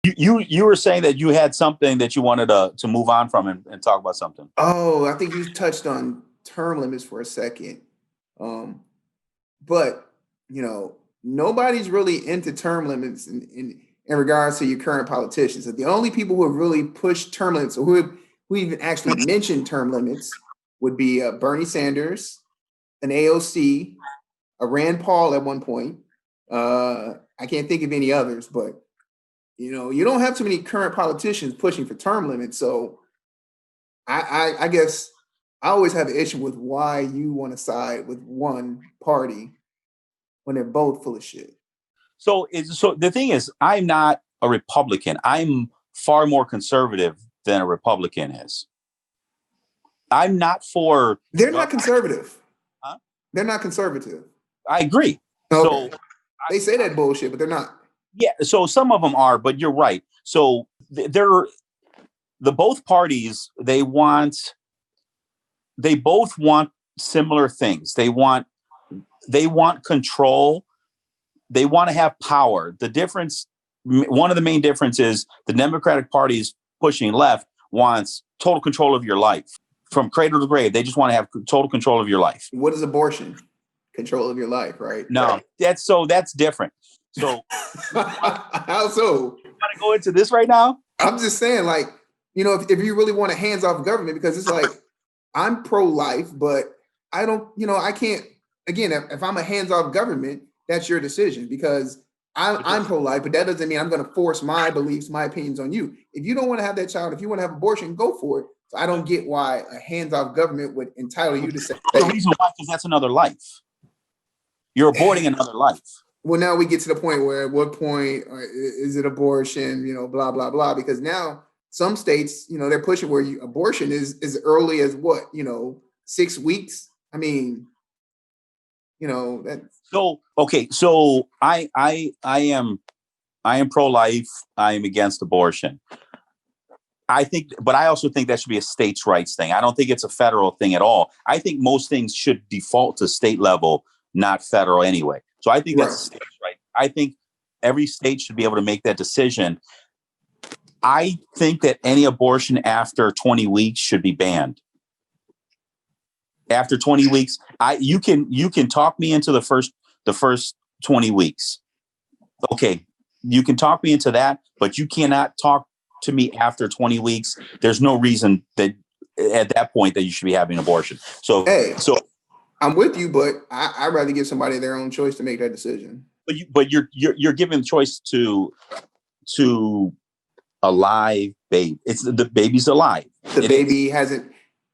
You were saying that you had something that you wanted to move on from and talk about something. Oh, I think you touched on term limits for a second. Um, but nobody's really into term limits in regards to your current politicians. So the only people who have really pushed term limits, or who even actually mentioned term limits, would be Bernie Sanders, an AOC, a Rand Paul at one point. I can't think of any others, but you don't have too many current politicians pushing for term limits. So I guess I always have an issue with why you want to side with one party when they're both full of shit. So the thing is, I'm not a Republican. I'm far more conservative than a Republican is. I'm not for. They're not conservative. Huh? They're not conservative. I agree. Okay. So they say that bullshit, but they're not. Yeah. So some of them are, but you're right. So they're the both parties. They both want similar things. They want control. They want to have power. The difference, one of the main differences, the Democratic Party is pushing left, wants total control of your life from cradle to grave. They just want to have total control of your life. What is abortion? Control of your life, right? No, that's different. So how so? You want to go into this right now? I'm just saying, like, if you really want a hands-off government, because it's like, I'm pro-life, but I don't, I can't, again, if I'm a hands-off government, that's your decision, because I'm pro-life, but that doesn't mean I'm going to force my beliefs, my opinions on you. If you don't want to have that child, if you want to have abortion, go for it. So I don't get why a hands-off government would entitle you to say. The reason why, because that's another life. You're aborting another life. Well, now we get to the point where, at what point is it abortion? Blah blah blah. Because now some states, they're pushing where abortion is as early as what, 6 weeks. I mean, that. So okay, so I am pro-life. I am against abortion. I think, but I also think that should be a states' rights thing. I don't think it's a federal thing at all. I think most things should default to state level, not federal anyway. So I think that's a state's right. I think every state should be able to make that decision. I think that any abortion after 20 weeks should be banned. After 20 weeks, you can talk me into the first 20 weeks. Okay, you can talk me into that, but you cannot talk to me after 20 weeks. There's no reason that at that point that you should be having an abortion. So I'm with you, but I'd rather give somebody their own choice to make that decision. But you're giving the choice to a live baby. The baby's alive. The baby hasn't,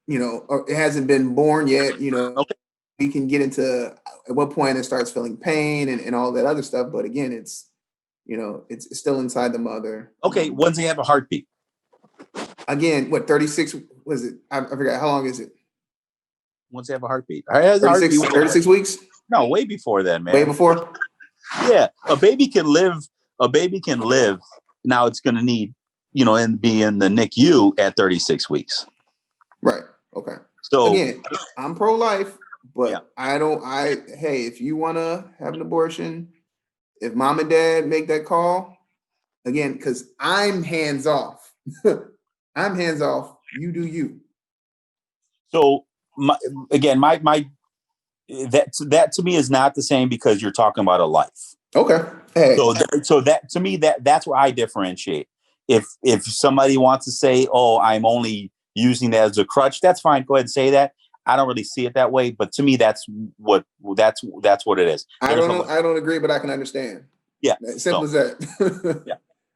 it hasn't been born yet. Okay. We can get into at what point it starts feeling pain and all that other stuff. But again, it's still inside the mother. Okay, once they have a heartbeat. Again, what, 36? Was it? I forgot. How long is it? Once they have a heartbeat. 36 weeks? No, way before then, man. Way before? Yeah. A baby can live. Now it's going to need, and be in the NICU at 36 weeks. Right. Okay. So again, I'm pro-life, but yeah. Hey, if you want to have an abortion, if mom and dad make that call, again, because I'm hands off. I'm hands off. You do you. So that to me is not the same, because you're talking about a life. Okay. Hey. So that to me, that's where I differentiate. If somebody wants to say, "Oh, I'm only using that as a crutch," that's fine. Go ahead and say that. I don't really see it that way, but to me, that's what it is. I don't agree, but I can understand. Yeah. Simple as that. Yeah.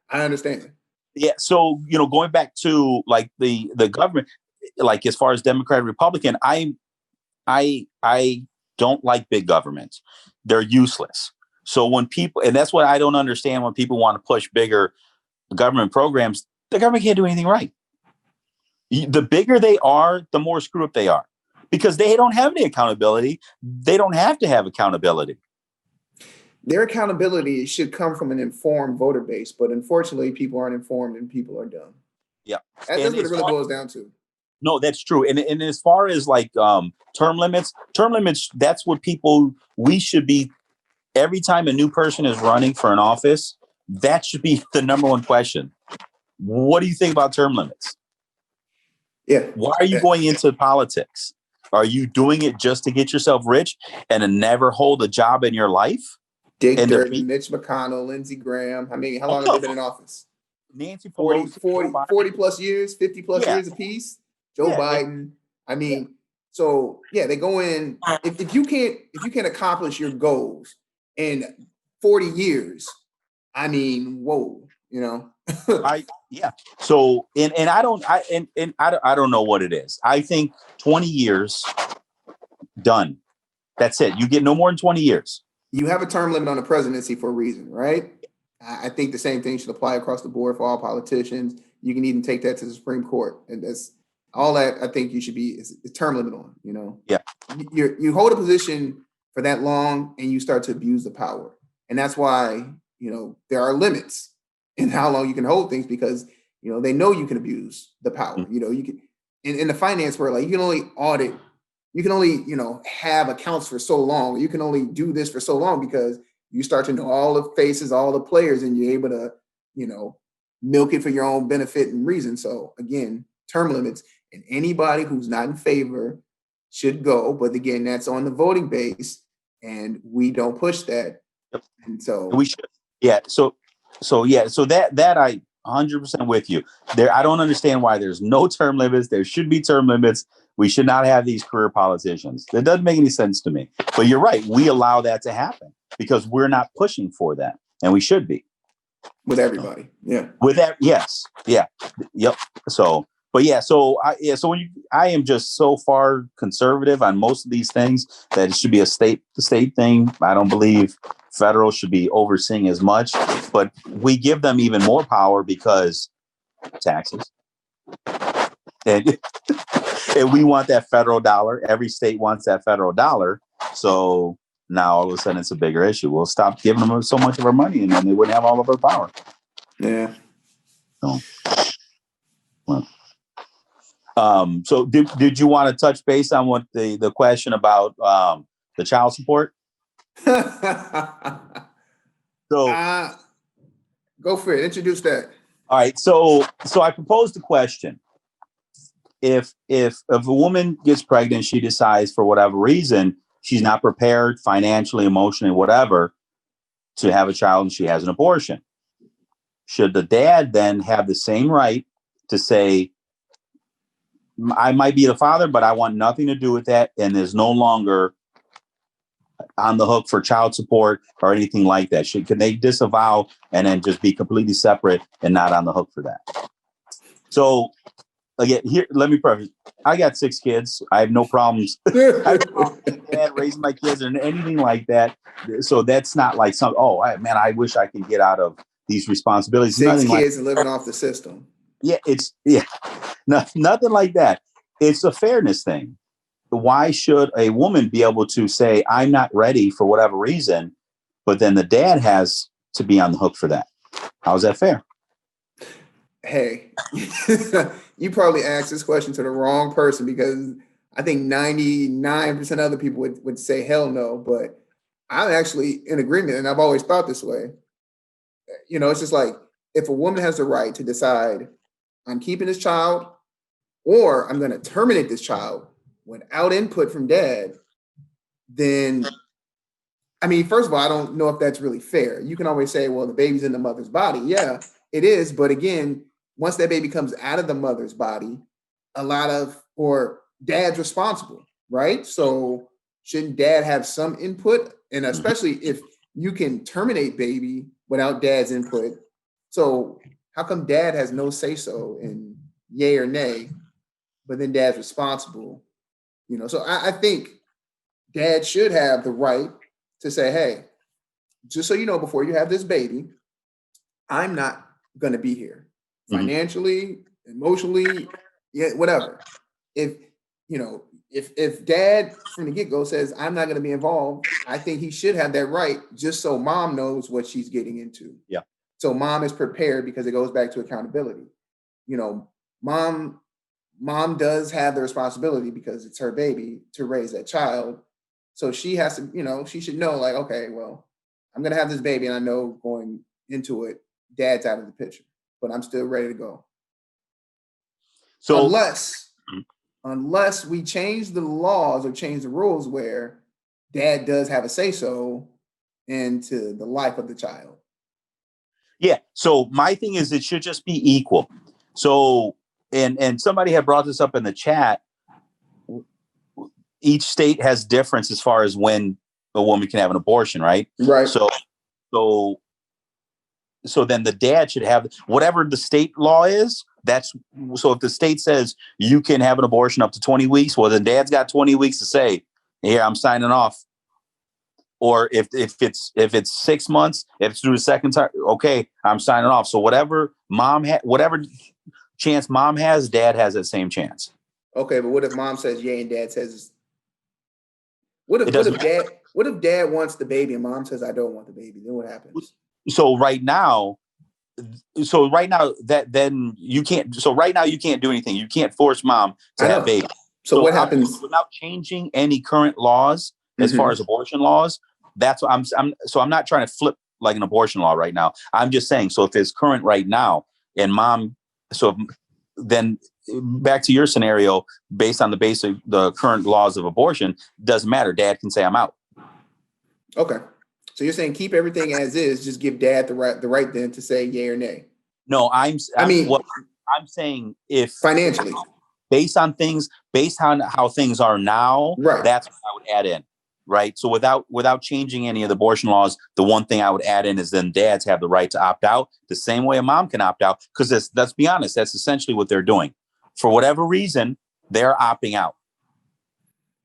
I understand. Yeah. So, going back to like the government, like as far as Democrat, Republican, I don't like big government. They're useless. So when people, and that's what I don't understand, when people want to push bigger government programs, the government can't do anything right. The bigger they are, the more screwed up they are, because they don't have any accountability. They don't have to have accountability. Their accountability should come from an informed voter base, but unfortunately, people aren't informed and people are dumb. Yeah, that's what it really boils down to. No, that's true. And as far as like term limits, that's what we should be. Every time a new person is running for an office, That should be the number one question. What do you think about term limits? Yeah. Why are you going into politics? Are you doing it just to get yourself rich and to never hold a job in your life? Dick And Durbin, Mitch McConnell, Lindsey Graham. I mean, how long have they been in office? Nancy 40, Pelosi, 40, 40 plus years, 50 plus yeah, years apiece. Joe yeah, Biden. I mean, so yeah, they go in. If you can't accomplish your goals in 40 years, I mean, whoa, you know. yeah. So and I don't know what it is. I think 20 years done. That's it. You get no more than 20 years. You have a term limit on the presidency for a reason, right? I think the same thing should apply across the board for all politicians. You can even take that to the Supreme Court, and that's all that I think you should be is term limit on. You know, Yeah. You hold a position for that long, and you start to abuse the power, and that's why there are limits in how long you can hold things because they know you can abuse the power. Mm-hmm. You can in the finance world, like you can only audit. You can only, have accounts for so long. You can only do this for so long because you start to know all the faces, all the players, and you're able to, milk it for your own benefit and reason. So again, term limits, and anybody who's not in favor should go. But again, that's on the voting base, and we don't push that. Yep. And so we should, yeah. So that I 100% with you there. I don't understand why there's no term limits. There should be term limits. We should not have these career politicians. That doesn't make any sense to me. But you're right. We allow that to happen because we're not pushing for that, and we should be with everybody. Yeah. With that, yes, yeah, yep. So, but yeah, so I am just so far conservative on most of these things that it should be a state thing. I don't believe federal should be overseeing as much, but we give them even more power because taxes. And, and we want that federal dollar. Every state wants that federal dollar. So now all of a sudden it's a bigger issue. We'll stop giving them so much of our money and then they wouldn't have all of our power. Yeah. So, so did you want to touch base on what the question about the child support? So go for it. Introduce that. All right. So I proposed a question. If a woman gets pregnant, she decides for whatever reason she's not prepared financially, emotionally, whatever, to have a child, and she has an abortion. Should the dad then have the same right to say, I might be the father, but I want nothing to do with that, and there's no longer on the hook for child support or anything like that? Can they disavow and then just be completely separate and not on the hook for that? So again, here, let me preface. I got 6 kids. I have no problems. I have no problems raising my kids or anything like that. So that's not like I wish I could get out of these responsibilities. 6 nothing kids like, living off the system. Yeah, nothing like that. It's a fairness thing. Why should a woman be able to say, I'm not ready for whatever reason, but then the dad has to be on the hook for that? How's that fair? Hey, you probably asked this question to the wrong person because I think 99% of other people would say hell no, but I'm actually in agreement, and I've always thought this way. It's just like if a woman has the right to decide I'm keeping this child or I'm going to terminate this child without input from dad, then, I mean, first of all, I don't know if that's really fair. You can always say, well, the baby's in the mother's body. Yeah, it is. But again, once that baby comes out of the mother's body, dad's responsible, right? So shouldn't dad have some input? And especially if you can terminate baby without dad's input. So how come dad has no say-so in yay or nay, but then dad's responsible? So I think dad should have the right to say, hey, just so you know, before you have this baby, I'm not going to be here financially, emotionally, whatever. If dad from the get-go says, I'm not going to be involved, I think he should have that right just so mom knows what she's getting into. Yeah. So mom is prepared because it goes back to accountability. Mom does have the responsibility because it's her baby to raise that child. So she has to, she should know like, okay, well, I'm going to have this baby and I know going into it, dad's out of the picture. But I'm still ready to go. So Unless we change the laws or change the rules where dad does have a say so into the life of the child. yeah. So my thing is, it should just be equal. So, and somebody had brought this up in the chat. Each state has difference as far as when a woman can have an abortion, right? Right. So then the dad should have whatever the state law is. So if the state says you can have an abortion up to 20 weeks, well, then dad's got 20 weeks to say, here, I'm signing off. Or if it's 6 months, if it's through the second time, okay, I'm signing off. So whatever chance mom has, dad has that same chance. Okay, but what if mom says yay and dad says what if dad wants the baby and mom says I don't want the baby? Then what happens? So right now that then you can't. So right now you can't do anything. You can't force mom to have baby. So what happens without changing any current laws as far as abortion laws? That's what I'm not trying to flip like an abortion law right now. I'm just saying. So if it's current right now and mom, then back to your scenario, based on the current laws of abortion, doesn't matter. Dad can say I'm out. Okay. So you're saying keep everything as is, just give dad the right then to say yay or nay. No, I'm saying if financially, based on how things are now, right. That's what I would add in. Right. So without changing any of the abortion laws, the one thing I would add in is then dads have the right to opt out the same way a mom can opt out. Because let's be honest, that's essentially what they're doing. For whatever reason, they're opting out.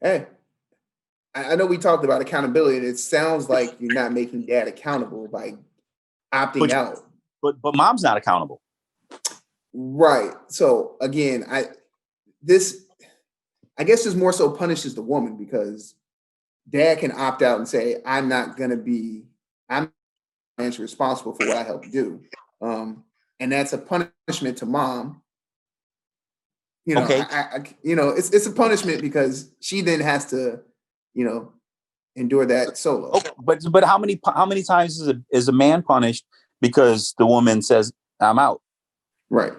Hey, I know we talked about accountability, and it sounds like you're not making dad accountable by opting out. But mom's not accountable. Right. So again, I guess this more so punishes the woman because dad can opt out and say, I'm financially responsible for what I helped do. And that's a punishment to mom. Okay. It's a punishment because she then has to, endure that solo. Okay. But how many times is a man punished because the woman says I'm out? Right.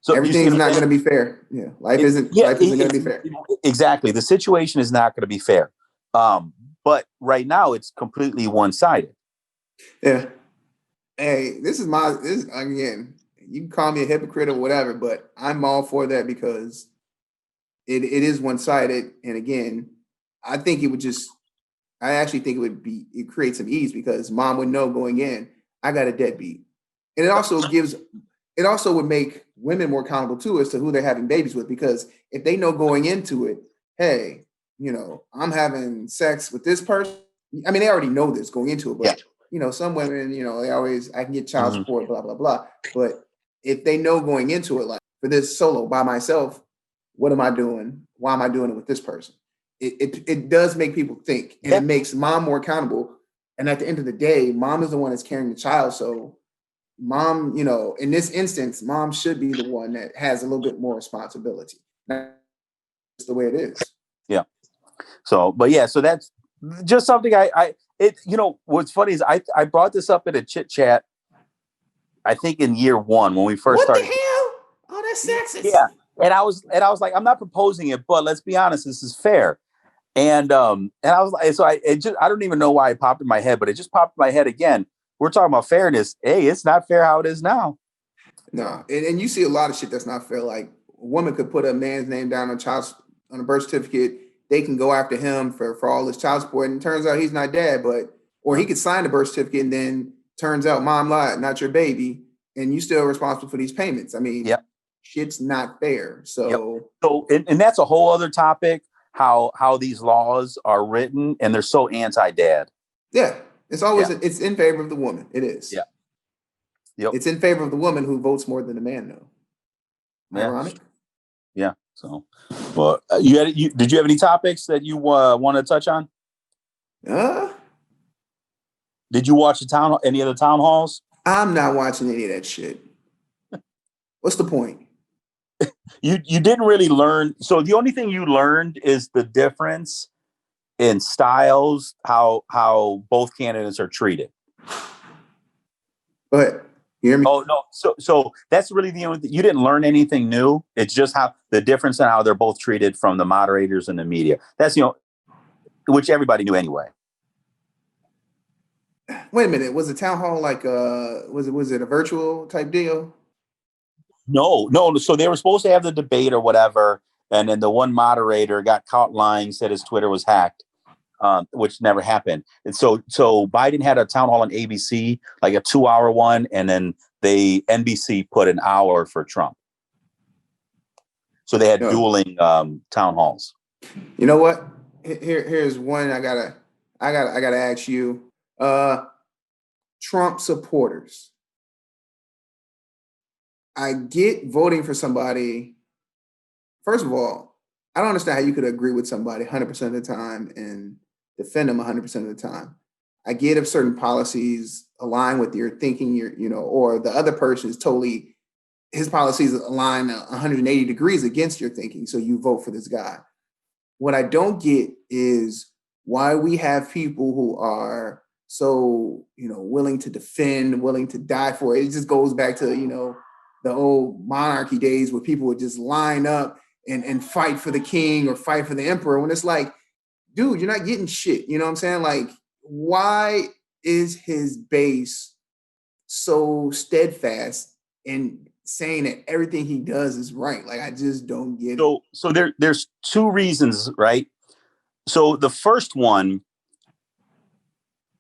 So everything's not going to be fair. Yeah. Life isn't going to be fair. Exactly. The situation is not going to be fair. But right now it's completely one-sided. Yeah. Hey, this again, you can call me a hypocrite or whatever, but I'm all for that because it is one-sided. And again, I actually think it creates some ease because mom would know going in, I got a deadbeat. And it also would make women more accountable too as to who they're having babies with, because if they know going into it, hey, I'm having sex with this person. I mean, they already know this going into it, but some women, I can get child support, blah, blah, blah. But if they know going into it, like for this solo by myself, what am I doing? Why am I doing it with this person? It does make people think, and it makes mom more accountable. And at the end of the day, mom is the one that's carrying the child. So mom, in this instance, mom should be the one that has a little bit more responsibility. That's the way it is. Yeah. So that's just something what's funny is I brought this up in a chit chat, I think in year 1 when we first started. What the hell? Oh, that's sexist. Yeah. And I was like, I'm not proposing it, but let's be honest, this is fair. And I was like, so I don't even know why it popped in my head, but it just popped in my head again. We're talking about fairness. Hey, it's not fair how it is now. No, and you see a lot of shit that's not fair. Like a woman could put a man's name down on a birth certificate. They can go after him for all his child support, and it turns out he's not dad, or he could sign the birth certificate, and then turns out mom lied, not your baby, and you still responsible for these payments. I mean, shit's not fair. So, and that's a whole other topic. How these laws are written, and they're so anti-dad. Yeah, it's always it's in favor of the woman. It is. Yeah. Yep. It's in favor of the woman who votes more than the man, though. Ironic. Yeah. So, well, did you have any topics that you want to touch on? Did you watch any of the town halls? I'm not watching any of that shit. What's the point? You didn't really learn. So the only thing you learned is the difference in styles, how both candidates are treated. But you hear me? Oh no, so that's really the only thing. You didn't learn anything new. It's just how the difference in how they're both treated from the moderators and the media. That's which everybody knew anyway. Wait a minute. Was the town hall like was it a virtual type deal? No. So they were supposed to have the debate or whatever, and then the one moderator got caught lying, said his Twitter was hacked, which never happened. And so Biden had a town hall on ABC, like a 2-hour one, and then NBC put an hour for Trump. So they had dueling town halls. You know what? Here's one I gotta ask you. Trump supporters. I get voting for somebody. First of all, I don't understand how you could agree with somebody 100% of the time and defend them 100% of the time. I get if certain policies align with your thinking, or the other person is totally, his policies align 180 degrees against your thinking, so you vote for this guy. What I don't get is why we have people who are so, willing to defend, willing to die for it. It just goes back to, the old monarchy days where people would just line up and fight for the king or fight for the emperor, when it's like, dude, you're not getting shit. You know what I'm saying? Like, why is his base so steadfast in saying that everything he does is right? Like, I just don't get it. So there's two reasons, right? So the first one,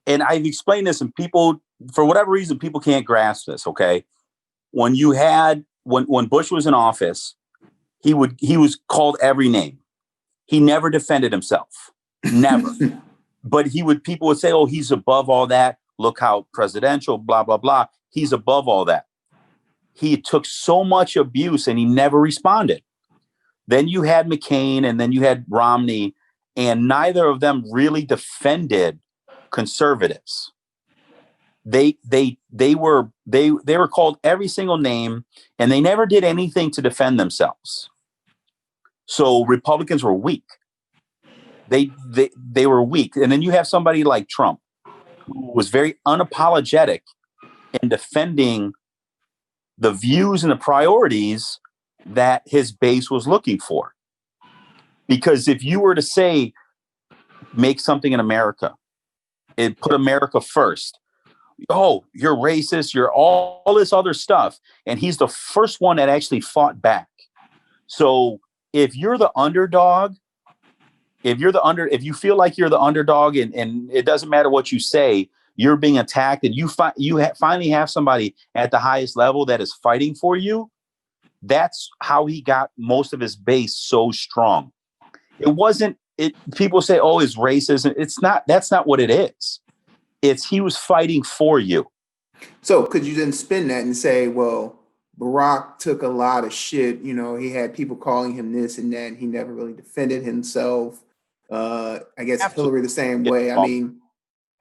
and I've explained this, and people, for whatever reason, people can't grasp this. Okay, when Bush was in office, he was called every name. He never defended himself, never. But people would say, "Oh, he's above all that. Look how presidential, blah blah blah. He's above all that." He took so much abuse, and he never responded. Then you had McCain, and then you had Romney, and neither of them really defended conservatives. They were called every single name, and they never did anything to defend themselves. So Republicans were weak. They were weak. And then you have somebody like Trump, who was very unapologetic in defending the views and the priorities that his base was looking for. Because if you were to say, make something in America and put America first, oh, you're racist, you're all this other stuff. And he's the first one that actually fought back. So if you're the underdog, if you feel like you're the underdog and it doesn't matter what you say, you're being attacked, and you finally have somebody at the highest level that is fighting for you. That's how he got most of his base so strong. It wasn't it. People say, "Oh, it's racism." It's not. That's not what it is. It's he was fighting for you. So could you then spin that and say, well, Barack took a lot of shit. He had people calling him this and that, and he never really defended himself. I guess Absolutely. Hillary the same way. I mean,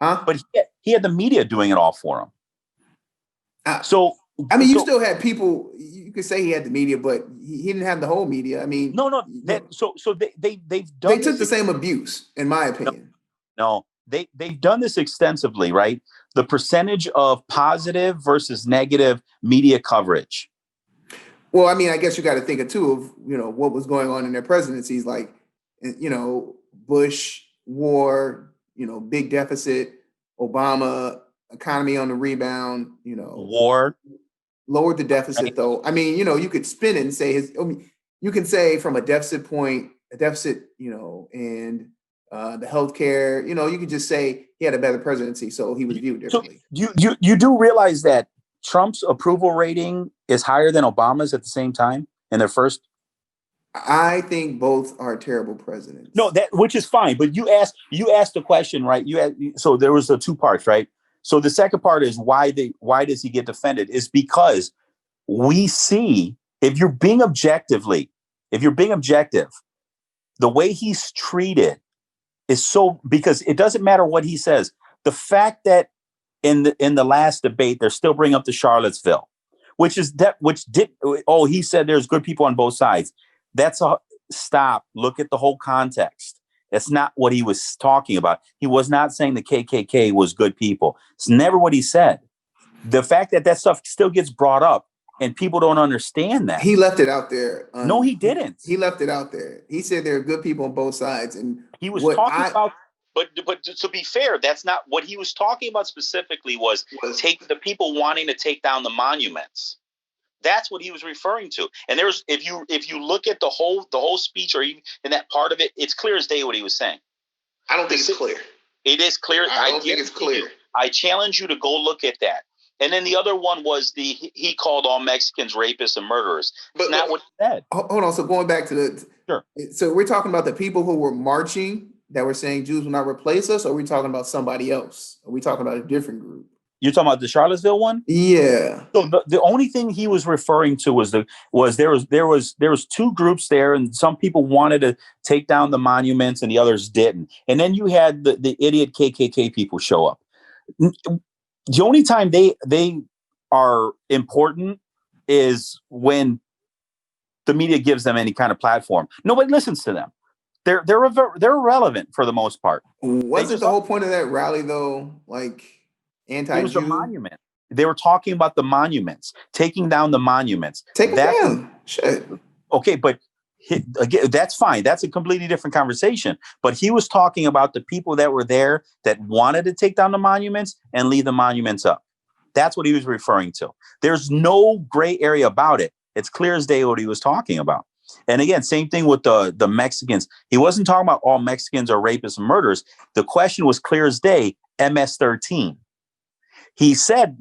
huh? But he had the media doing it all for him. You still had people. You could say he had the media, but he didn't have the whole media. I mean, no. They've done. They took the same abuse, in my opinion. No, they've done this extensively, right? The percentage of positive versus negative media coverage. Well, I mean, I guess you got to think of too of what was going on in their presidencies, like Bush, war, big deficit, Obama, economy on the rebound, war. Lowered the deficit, right? Though. I mean, you could spin it and say you can say from a deficit, and the healthcare, you could just say he had a better presidency, so he was viewed differently. So you do realize that Trump's approval rating is higher than Obama's at the same time in their first? I think both are terrible presidents. No, which is fine. But you asked the question, right? So there was the two parts, right? So the second part is why does he get defended? Is because we see, if you're being objective, the way he's treated is so, because it doesn't matter what he says. The fact that in the last debate, they're still bringing up the Charlottesville, he said there's good people on both sides. Stop. Look at the whole context. That's not what he was talking about. He was not saying the KKK was good people. It's never what he said. the fact that stuff still gets brought up and people don't understand that. He left it out there. No, he didn't. He left it out there. He said there are good people on both sides, and he was talking about. But to be fair, that's not what he was talking about specifically. Was take the people wanting to take down the monuments. That's what he was referring to. And there's if you look at the whole speech or even in that part of it, it's clear as day what he was saying. I don't think it's clear. It is clear. I don't think it's clear. I challenge you to go look at that. And then the other one was he called all Mexicans rapists and murderers. But not what he said. Hold on. So going back to the sure. So we're talking about the people who were marching that were saying Jews will not replace us, or are we talking about somebody else? Are we talking about a different group? You're talking about the Charlottesville one? Yeah. So the only thing he was referring to was there was two groups there, and some people wanted to take down the monuments and the others didn't. And then you had the idiot KKK people show up. The only time they are important is when the media gives them any kind of platform. Nobody listens to them. They're irrelevant for the most part. Wasn't the whole point of that rally though, like anti-Jew? It was a monument. They were talking about the monuments, taking down the monuments. Take them down. Shit. Okay, but again, that's fine. That's a completely different conversation. But he was talking about the people that were there that wanted to take down the monuments and leave the monuments up. That's what he was referring to. There's no gray area about it. It's clear as day what he was talking about. And again, same thing with the Mexicans. He wasn't talking about all Mexicans are rapists and murderers. The question was clear as day, MS-13. He said,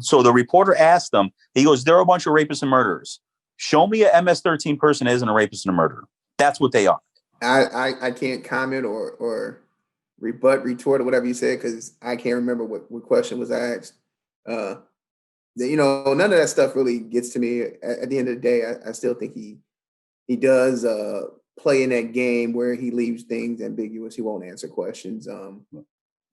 so the reporter asked him, he goes, there are a bunch of rapists and murderers. Show me a MS-13 person isn't a rapist and a murderer. That's what they are. I can't comment or rebut, retort, or whatever you said, because I can't remember what question was asked. None of that stuff really gets to me. At the end of the day, I still think he does play in that game where he leaves things ambiguous. He won't answer questions.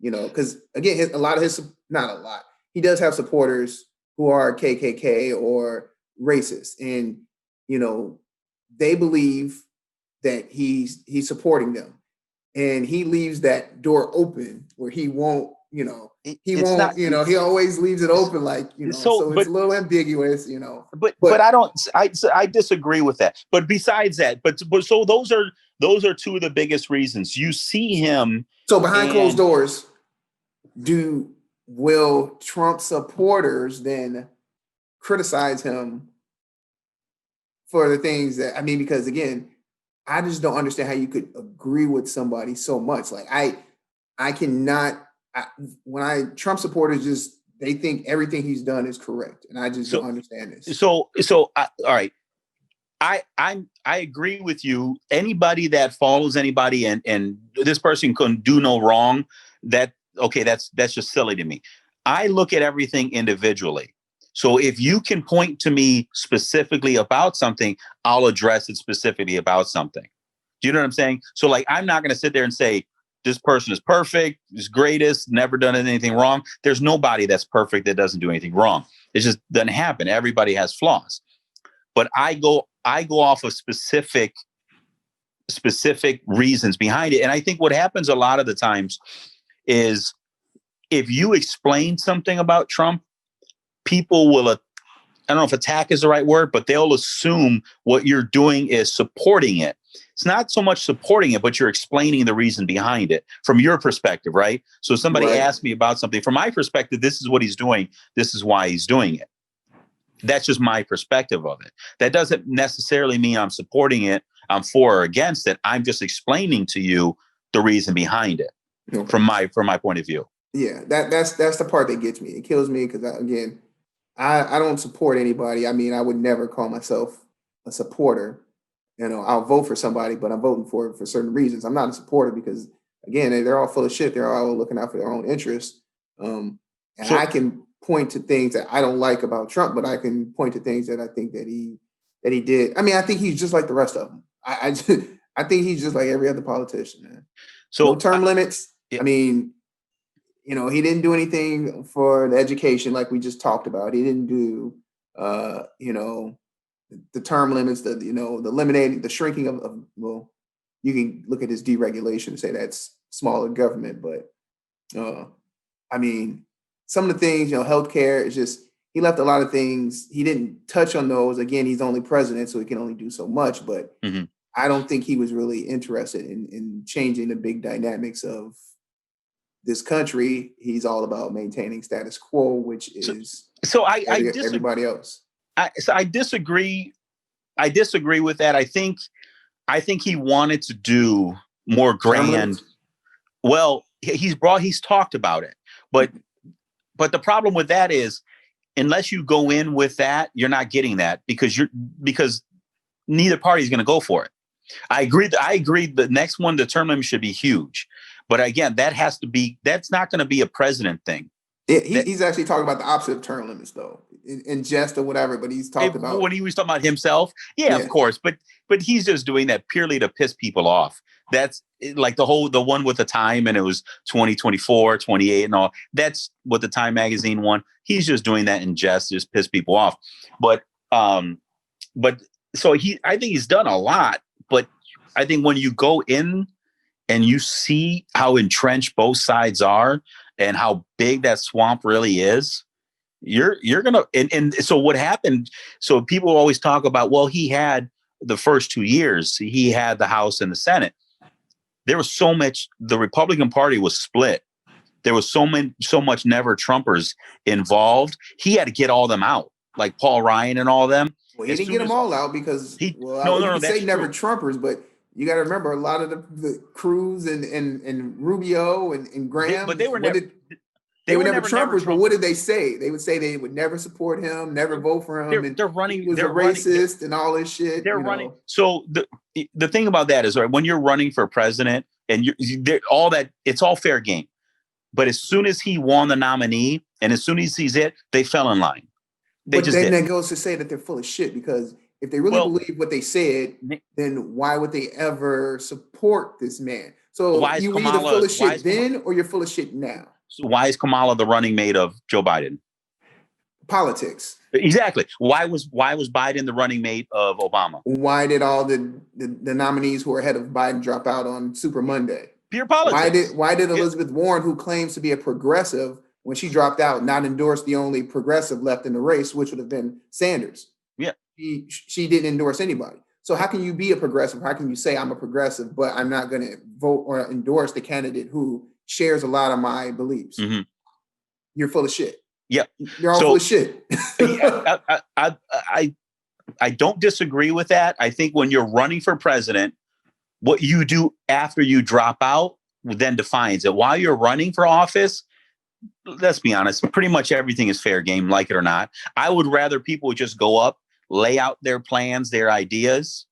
Because again, not a lot. He does have supporters who are KKK or racist, and they believe that he's supporting them, and he leaves that door open where he won't. He always leaves it open, so it's a little ambiguous, But I disagree with that. But besides that, but so those are two of the biggest reasons you see him. So behind closed doors, will Trump supporters then criticize him for the things that, because again, I just don't understand how you could agree with somebody so much. Like I cannot. Trump supporters they think everything he's done is correct, and I just don't understand this. All right, I agree with you. Anybody that follows anybody and this person can do no wrong, that's just silly to me. I look at everything individually. So if you can point to me specifically about something, I'll address it specifically about something. Do you know what I'm saying? So like, I'm not going to sit there and say, this person is perfect, is greatest, never done anything wrong. There's nobody that's perfect that doesn't do anything wrong. It just doesn't happen. Everybody has flaws. But I go off of specific reasons behind it. And I think what happens a lot of the times is if you explain something about Trump, people will, I don't know if attack is the right word, but they'll assume what you're doing is supporting it. It's not so much supporting it, but you're explaining the reason behind it from your perspective, right? So somebody asked me about something. From my perspective, this is what he's doing. This is why he's doing it. That's just my perspective of it. That doesn't necessarily mean I'm supporting it. I'm for or against it. I'm just explaining to you the reason behind it from my point of view. Yeah, that's the part that gets me. It kills me because I don't support anybody. I would never call myself a supporter. I'll vote for somebody, but I'm voting for certain reasons. I'm not a supporter because, again, they're all full of shit. They're all looking out for their own interests. I can point to things that I don't like about Trump, but I can point to things that I think that he did. I think he's just like the rest of them. I think he's just like every other politician, man. So no term limits. Yeah. He didn't do anything for the education like we just talked about. He didn't do, the term limits, the eliminating, the shrinking of you can look at his deregulation and say that's smaller government, but some of the things, healthcare is just, he left a lot of things. He didn't touch on those. Again, he's only president, so he can only do so much. But I don't think he was really interested in changing the big dynamics of this country. He's all about maintaining status quo, which is everybody else. I disagree. I disagree with that. I think he wanted to do more grand. Well, he's talked about it, but the problem with that is, unless you go in with that, you're not getting that because neither party is going to go for it. I agree. The next one, the term limit should be huge, but again, that's not going to be a president thing. He's actually talking about the opposite of term limits, though, in jest or whatever. But he's talking about when he was talking about himself. Yeah, of course, but he's just doing that purely to piss people off. That's like the one with the time, and it was 2024, 28 and all. That's what the Time magazine won. He's just doing that in jest, just piss people off. But so I think he's done a lot, but I think when you go in and you see how entrenched both sides are and how big that swamp really is, you're gonna and so what happened? So people always talk about, well, he had the first 2 years, he had the House and the Senate. There was so much. The Republican Party was split. There was so much never Trumpers involved. He had to get all them out, like Paul Ryan and all them. Well, he didn't get them all out because you can say never Trumpers, but you got to remember a lot of the Cruz and Rubio and Graham. But they were never. They were never Trumpers, but what did they say? They would say they would never support him, never vote for him. They're running. He was a racist and all this shit. They're running. So the thing about that is, right, when you're running for president and all that, it's all fair game. But as soon as he won the nominee and as soon as he's it, they fell in line. But then that goes to say that they're full of shit, because if they really believe what they said, then why would they ever support this man? So you either full of shit then or you're full of shit now. So why is Kamala the running mate of Joe Biden? Politics. Exactly. Why was Biden the running mate of Obama? Why did all the nominees who are ahead of Biden drop out on Super Monday? Pure politics. Why did Elizabeth Warren, who claims to be a progressive, when she dropped out, not endorse the only progressive left in the race, which would have been Sanders? Yeah. She didn't endorse anybody. So how can you be a progressive? How can you say I'm a progressive, but I'm not going to vote or endorse the candidate who shares a lot of my beliefs? Mm-hmm. You're full of shit. Yep. You're all full of shit. I don't disagree with that. I think when you're running for president, what you do after you drop out then defines it. While you're running for office, let's be honest, pretty much everything is fair game, like it or not. I would rather people just go up, lay out their plans, their ideas,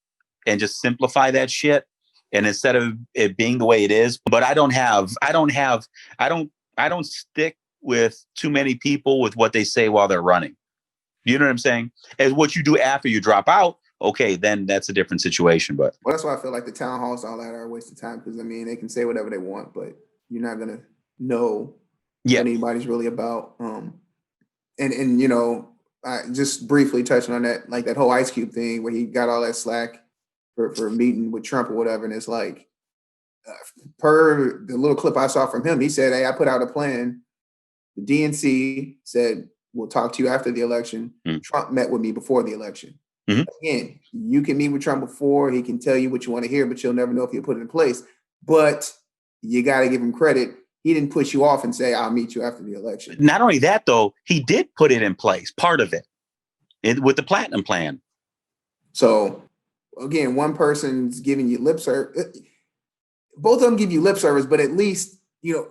and just simplify that shit. And instead of it being the way it is, but I don't stick with too many people with what they say while they're running. You know what I'm saying? And what you do after you drop out, okay, then that's a different situation. But that's why I feel like the town halls, all that, are a waste of time, because I mean, they can say whatever they want, but you're not gonna know what anybody's really about. And you know, I just briefly touching on that, like that whole Ice Cube thing where he got all that slack for meeting with Trump or whatever, and it's like, per the little clip I saw from him, he said, "Hey, I put out a plan. The DNC said we'll talk to you after the election. Trump met with me before the election." Mm-hmm. Again, you can meet with Trump before, he can tell you what you want to hear, but you'll never know if he'll put it in place. But you got to give him credit. He didn't push you off and say, "I'll meet you after the election." Not only that, though, he did put it in place, part of it with the Platinum Plan. So again, one person's giving you lip service. Both of them give you lip service, but at least, you know,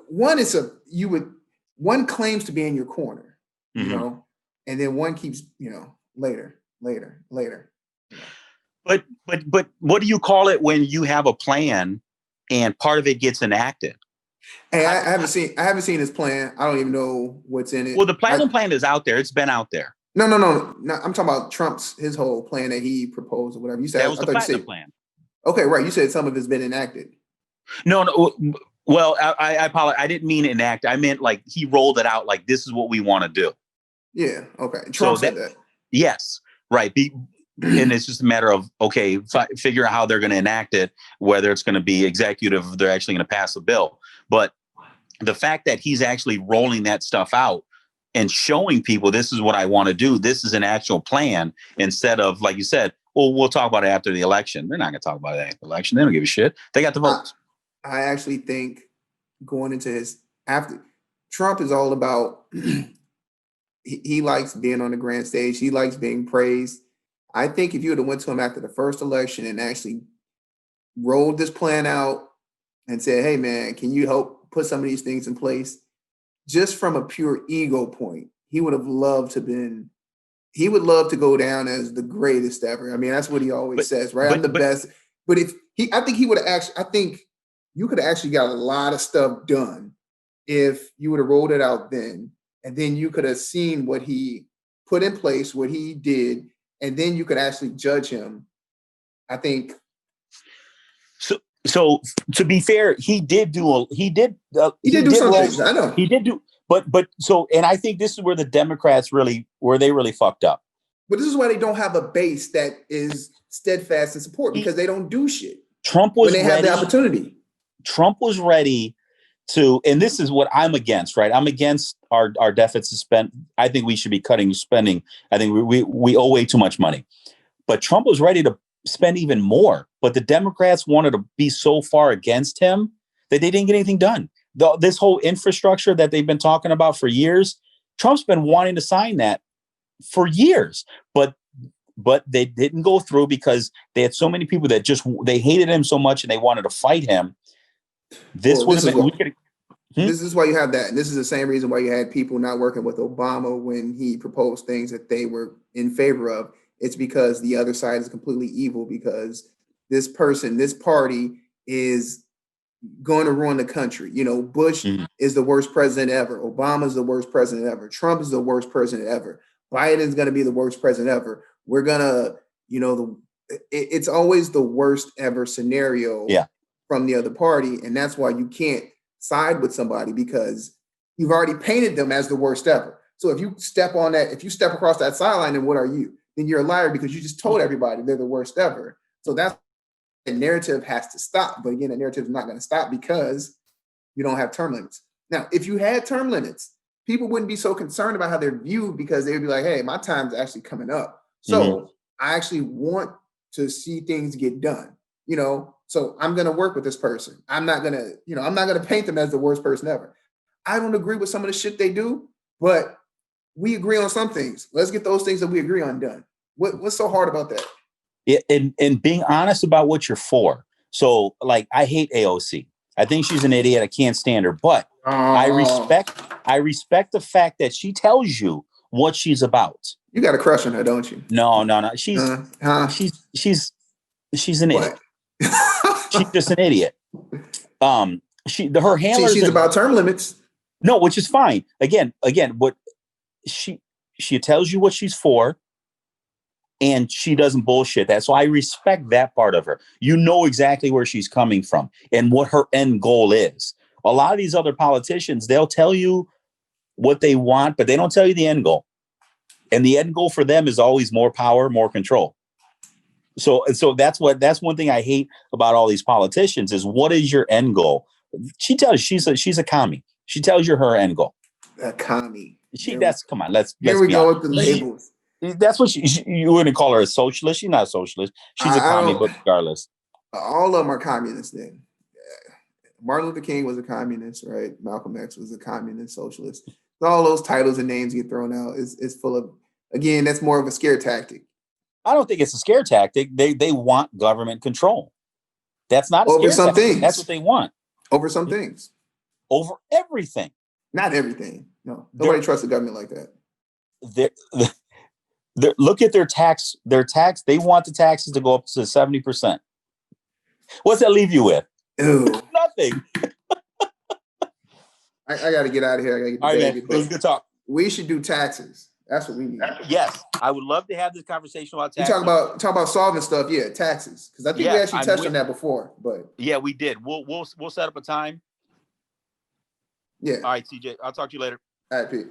one claims to be in your corner, you know, and then one keeps, you know, later. But what do you call it when you have a plan and part of it gets enacted? Hey, I haven't seen his plan. I don't even know what's in it. Well, the Platinum Plan is out there. It's been out there. No. I'm talking about his whole plan that he proposed or whatever. You said that was the Platinum Plan. Okay, right. You said some of it's been enacted. No. Well, I apologize. I didn't mean enact. I meant like he rolled it out. Like, this is what we want to do. Yeah. Okay. Trump said that. Yes. Right. And it's just a matter of, okay, figure out how they're going to enact it, whether it's going to be executive, they're actually going to pass a bill. But the fact that he's actually rolling that stuff out and showing people this is what I want to do. This is an actual plan instead of, like you said, well, we'll talk about it after the election. They're not going to talk about it after the election. They don't give a shit. They got the votes. I actually think going into his after Trump is all about he likes being on the grand stage. He likes being praised. I think if you would have went to him after the first election and actually rolled this plan out and said, hey man, can you help put some of these things in place? Just from a pure ego point, he would love to go down as the greatest ever. I mean, that's what he always says, right? I'm the best. But I think you could have actually got a lot of stuff done if you would have rolled it out then. And then you could have seen what he put in place, what he did, and then you could actually judge him. I think. So to be fair, he did do some things. I know he did do, but and I think this is where the Democrats really fucked up. But this is why they don't have a base that is steadfast in support, because they don't do shit. Trump was when they ready, have the opportunity. Trump was ready to, and this is what I'm against, right? I'm against our deficit spend. I think we should be cutting spending. I think we owe way too much money. But Trump was ready to spend even more. But the Democrats wanted to be so far against him that they didn't get anything done. This whole infrastructure that they've been talking about for years, Trump's been wanting to sign that for years, but they didn't go through because they had so many people that they hated him so much and they wanted to fight him. This is why you have that. And this is the same reason why you had people not working with Obama when he proposed things that they were in favor of. It's because the other side is completely evil, because this party is going to ruin the country. You know, Bush is the worst president ever. Obama is the worst president ever. Trump is the worst president ever. Biden's going to be the worst president ever. We're going to, it's always the worst ever scenario from the other party. And that's why you can't side with somebody, because you've already painted them as the worst ever. So if you step across that sideline, then what are you? Then you're a liar, because you just told everybody they're the worst ever. So the narrative has to stop. But again, the narrative is not going to stop because you don't have term limits. Now, if you had term limits, people wouldn't be so concerned about how they're viewed, because they would be like, hey, my time's actually coming up. So I actually want to see things get done, so I'm going to work with this person. I'm not going to paint them as the worst person ever. I don't agree with some of the shit they do, but we agree on some things. Let's get those things that we agree on done. What's so hard about that? Yeah, and being honest about what you're for. So, like, I hate AOC. I think she's an idiot. I can't stand her. But I respect the fact that she tells you what she's about. You got a crush on her, don't you? No. She's an idiot. She's just an idiot. Her handlers. She's about term limits. No, which is fine. Again, what she tells you what she's for, and she doesn't bullshit that. So I respect that part of her. You know exactly where she's coming from and what her end goal is. A lot of these other politicians, they'll tell you what they want, but they don't tell you the end goal. And the end goal for them is always more power, more control. So that's one thing I hate about all these politicians is, what is your end goal? She tells you she's a commie. She tells you her end goal. A commie. Come on. Let's here we be go honest. with the labels. That's what you wouldn't call her a socialist. She's not a socialist. She's a commie, but regardless. All of them are communists then. Martin Luther King was a communist, right? Malcolm X was a communist, socialist. All those titles and names get thrown out is full of, again, that's more of a scare tactic. I don't think it's a scare tactic. They want government control. That's not a over scare some tactic. things. That's what they want. Over some things. Over everything. Not everything. No. Nobody trusts the government like that. Look at their tax. They want the taxes to go up to 70%. What's that leave you with? Ew. Nothing. I got to get out of here. I got to get the baby. All right, man. It was good talk. We should do taxes. That's what we need. Yes, I would love to have this conversation about taxes. You talk about solving stuff. Yeah, taxes. Because I think we actually touched on that before. But yeah, we did. We'll set up a time. Yeah. All right, CJ. I'll talk to you later. All right, Pete.